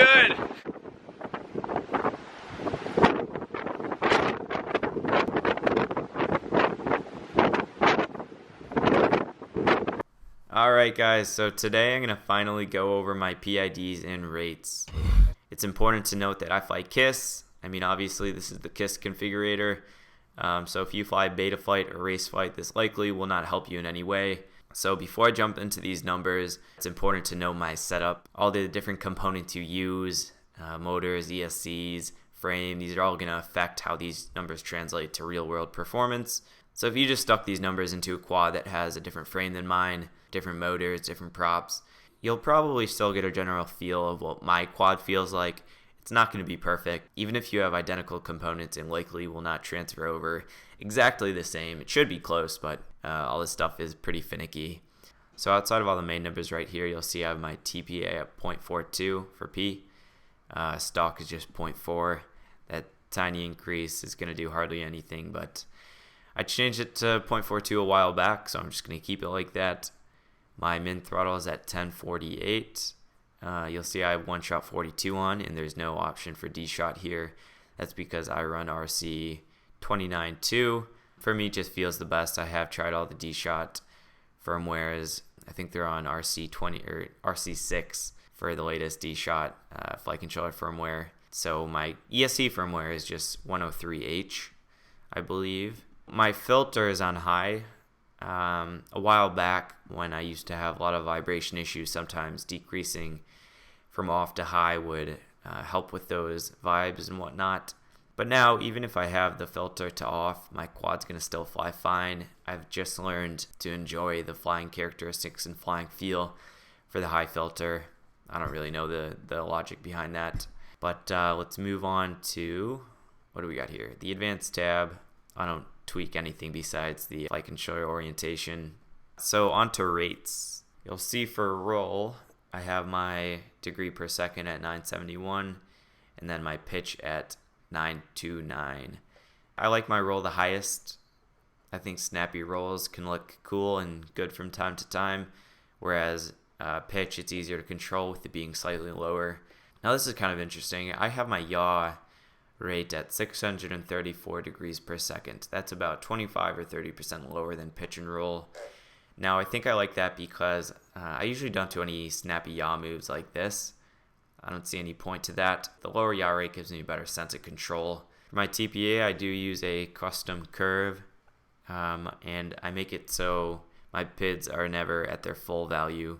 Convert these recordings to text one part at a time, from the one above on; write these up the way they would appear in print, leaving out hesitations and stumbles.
good. Alright guys, so today I'm going to finally go over my PIDs and rates. It's important to note that I fly KISS. I mean, obviously this is the KISS configurator. So if you fly beta flight or race flight, this likely will not help you in any way. So before I jump into these numbers, it's important to know my setup. All the different components you use, motors, ESCs, frame, these are all going to affect how these numbers translate to real world performance. So if you just stuck these numbers into a quad that has a different frame than mine, different motors, different props, you'll probably still get a general feel of what my quad feels like. It's not going to be perfect. Even if you have identical components, it likely will not transfer over exactly the same. It should be close, but all this stuff is pretty finicky. So outside of all the main numbers right here, you'll see I have my TPA at 0.42 for P. Stock is just 0.4. That tiny increase is going to do hardly anything, but I changed it to 0.42 a while back, so I'm just going to keep it like that. My min throttle is at 1048. You'll see I have one shot 42 on, and there's no option for D shot here. That's because I run RC 29.2. For me, it just feels the best. I have tried all the D shot firmwares. I think they're on RC 20 or RC 6 for the latest D shot flight controller firmware. So my ESC firmware is just 103H, I believe. My filter is on high. A while back, when I used to have a lot of vibration issues, sometimes decreasing from off to high would help with those vibes and whatnot. But now, even if I have the filter to off, my quad's going to still fly fine. I've just learned to enjoy the flying characteristics and flying feel for the high filter. I don't really know the logic behind that. But let's move on to, what do we got here? The advanced tab. I don't tweak anything besides the flight controller orientation. So onto rates. You'll see for roll, I have my degree per second at 971 and then my pitch at 929. I like my roll the highest. I think snappy rolls can look cool and good from time to time, whereas pitch, it's easier to control with it being slightly lower. Now this is kind of interesting. I have my yaw rate at 634 degrees per second. That's about 25 or 30% lower than pitch and roll. Now I think I like that because I usually don't do any snappy yaw moves like this. I don't see any point to that. The lower yaw rate gives me a better sense of control. For my TPA, I do use a custom curve, and I make it so my PIDs are never at their full value.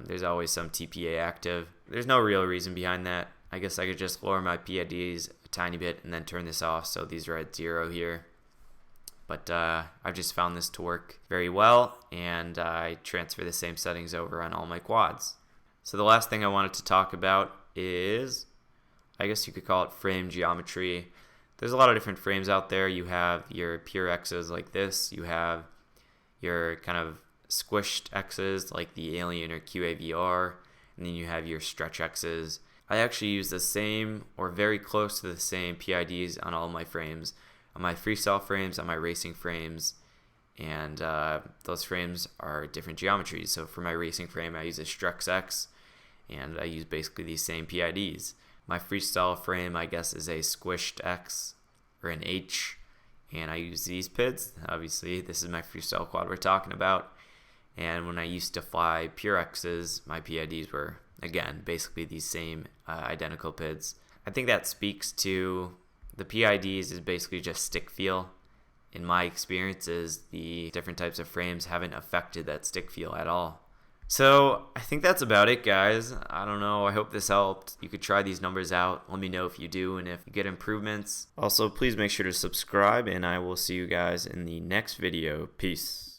There's always some TPA active. There's no real reason behind that. I guess I could just lower my PIDs a tiny bit and then turn this off, so these are at 0 here. But I've just found this to work very well, and I transfer the same settings over on all my quads. So the last thing I wanted to talk about is, I guess you could call it frame geometry. There's a lot of different frames out there. You have your pure X's like this. You have your kind of squished X's like the Alien or QAVR, and then you have your stretch X's. I actually use the same or very close to the same PIDs on all my frames, on my freestyle frames, on my racing frames, and those frames are different geometries. So for my racing frame, I use a Strex X, and I use basically these same PIDs. My freestyle frame, I guess, is a squished X or an H, and I use these PIDs. Obviously, this is my freestyle quad we're talking about. And when I used to fly pure X's, my PIDs were, again, basically these same identical PIDs. I think that speaks to the PIDs is basically just stick feel. In my experiences, the different types of frames haven't affected that stick feel at all. So I think that's about it, guys. I don't know. I hope this helped. You could try these numbers out. Let me know if you do and if you get improvements. Also, please make sure to subscribe, and I will see you guys in the next video. Peace.